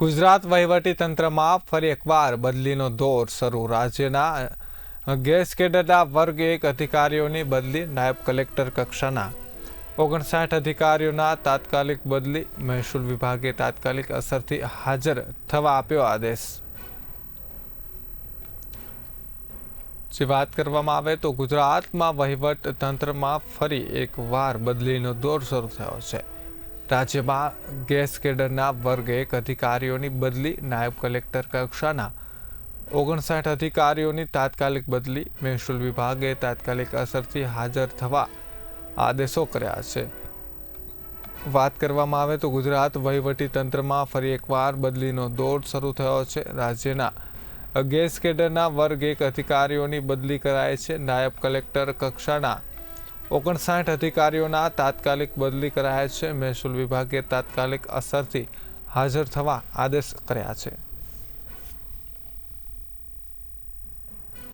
ગુજરાત વહીવટી તંત્રમાં ફરી એકવાર બદલીનો દોર શરૂ. રાજ્યના ગેસ કેડરના વર્ગ 1 અધિકારીઓની બદલી. નાયબ કલેક્ટર કક્ષાના 59 અધિકારીઓના તાત્કાલિક બદલી. મહેસૂલ વિભાગે તાત્કાલિક અસરથી હાજર થવા આપ્યો આદેશ. જે વાત કરવામાં આવે તો ગુજરાતમાં વહીવટ તંત્રમાં ફરી એકવાર બદલીનો દોર શરૂ થયો છે. રાજ્યમાં ગેસ કેડરના વર્ગ 1 અધિકારીઓની બદલી. નાયબ કલેક્ટર કક્ષાના 59 અધિકારીઓની તાત્કાલિક બદલી. મહેસૂલ વિભાગે તાત્કાલિક અસરથી હાજર થવા આદેશો કર્યા છે. વાત કરવામાં આવે તો ગુજરાત વહીવટી તંત્રમાં ફરી એકવાર બદલીનો દોર શરૂ થયો છે. રાજ્યના ગેસ કેડરના વર્ગ 1 અધિકારીઓની બદલી કરાય છે. નાયબ કલેક્ટર કક્ષાના 59 અધિકારીઓના તાત્કાલિક બદલી કરાયા છે. મહેસૂલ વિભાગે તાત્કાલિક અસરથી હાજર થવા આદેશ કર્યા છે.